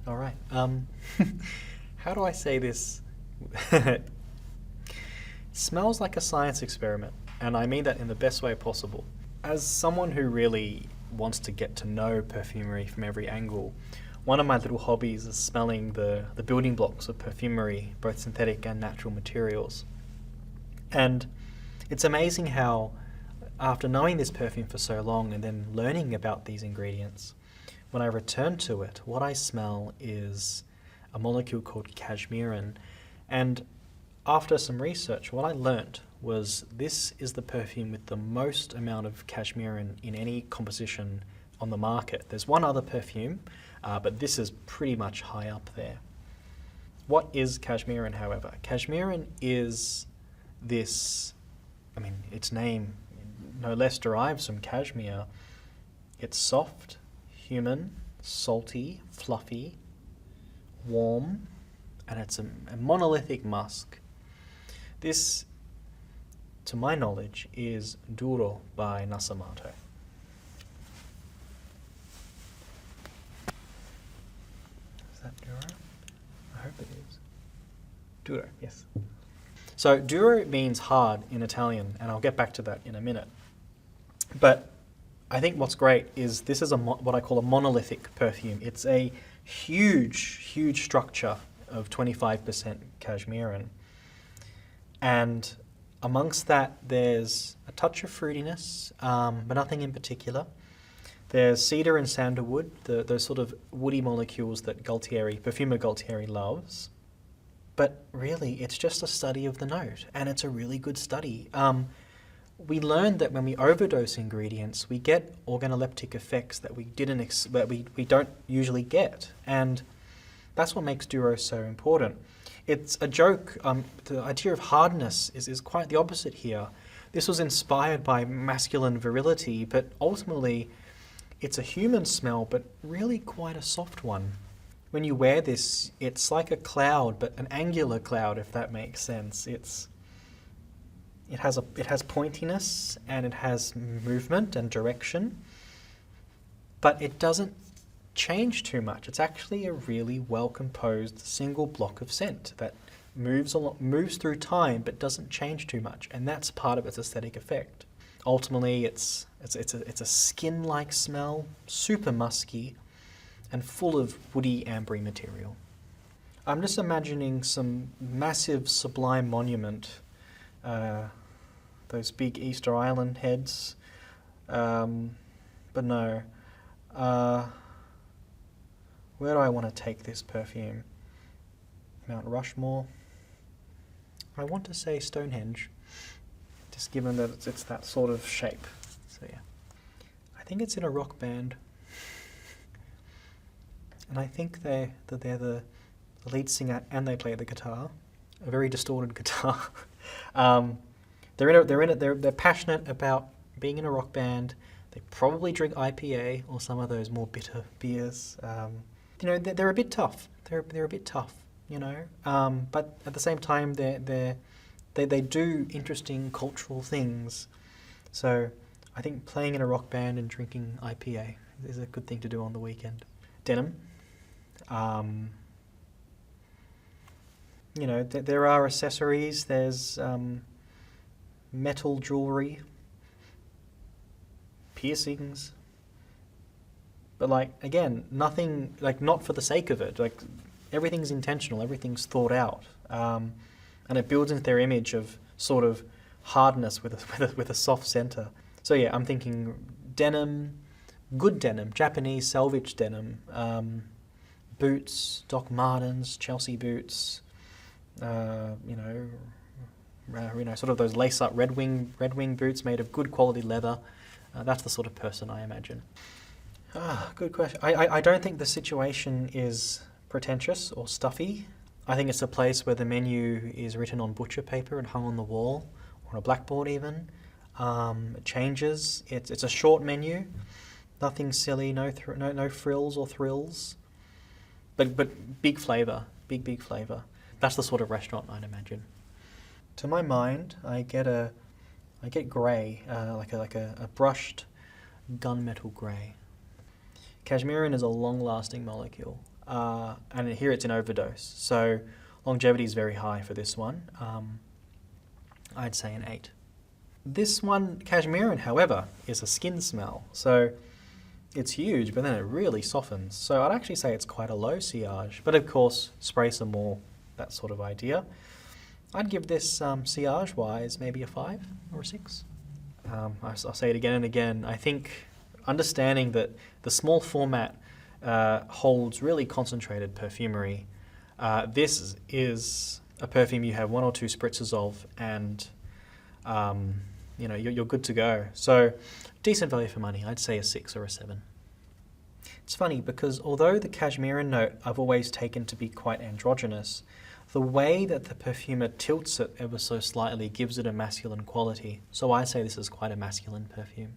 All right. How do I say this? Smells like a science experiment, and I mean that in the best way possible. As someone who really wants to get to know perfumery from every angle, one of my little hobbies is smelling the building blocks of perfumery, both synthetic and natural materials. And it's amazing how, after knowing this perfume for so long and then learning about these ingredients, when I return to it, what I smell is a molecule called cashmeran. And after some research, what I learnt was this is the perfume with the most amount of cashmeran in any composition on the market. There's one other perfume, but this is pretty much high up there. What is cashmeran, however? Cashmeran is this, its name no less derives from cashmere. It's soft, human, salty, fluffy, warm, and it's a monolithic musk. This, to my knowledge, is Duro by Nasomatto. Is that Duro? I hope it is. Duro, yes. So Duro means hard in Italian, and I'll get back to that in a minute. But I think what's great is this is what I call a monolithic perfume. It's a huge structure of 25% cashmeran. And amongst that, there's a touch of fruitiness, but nothing in particular. There's cedar and sandalwood, those sort of woody molecules that perfumer Gualtieri loves. But really, it's just a study of the note, and it's a really good study. We learned that when we overdose ingredients, we get organoleptic effects that we don't usually get, and that's what makes Duro so important. It's a joke. The idea of hardness is quite the opposite here. This was inspired by masculine virility, but ultimately, it's a human smell, but really quite a soft one. When you wear this, it's like a cloud, but an angular cloud, if that makes sense. It has pointiness, and it has movement and direction, but it doesn't change too much. It's actually a really well-composed single block of scent that moves through time, but doesn't change too much, and that's part of its aesthetic effect. Ultimately, it's a skin-like smell, super musky, and full of woody, ambery material. I'm just imagining some massive sublime monument, those big Easter Island heads, but no. Where do I want to take this perfume? Mount Rushmore? I want to say Stonehenge, just given that it's that sort of shape. So yeah, I think it's in a rock band. And I think they're the lead singer and they play the guitar, a very distorted guitar. They're passionate about being in a rock band. They probably drink IPA or some of those more bitter beers. They're a bit tough. They're a bit tough, but at the same time they do interesting cultural things. So I think playing in a rock band and drinking IPA is a good thing to do on the weekend. Denim. There are accessories, there's metal jewelry, piercings, but again, nothing, not for the sake of it, everything's intentional, everything's thought out, and it builds into their image of sort of hardness with a soft center. So yeah, I'm thinking denim, good denim, Japanese salvage denim, boots, Doc Martens, Chelsea boots, sort of those lace-up Red Wing boots made of good quality leather. That's the sort of person I imagine. Good question. I don't think the situation is pretentious or stuffy. I think it's a place where the menu is written on butcher paper and hung on the wall, or on a blackboard even. It changes. It's a short menu. Nothing silly, no frills or thrills. But big flavour, big flavour. That's the sort of restaurant I'd imagine. To my mind, I get grey, like a brushed gunmetal grey. Cashmerean is a long-lasting molecule, and here it's in overdose. So longevity is very high for this one. I'd say an 8. This one, Cashmerean, however, is a skin smell. So it's huge, but then it really softens. So I'd actually say it's quite a low sillage, but of course, spray some more, that sort of idea. I'd give this sillage-wise maybe a 5 or a 6. I'll say it again and again. I think understanding that the small format holds really concentrated perfumery. This is a perfume you have 1 or 2 spritzes of, and you're good to go. So decent value for money. I'd say a 6 or a 7. It's funny because although the Cashmerean note I've always taken to be quite androgynous, the way that the perfumer tilts it ever so slightly gives it a masculine quality. So I say this is quite a masculine perfume.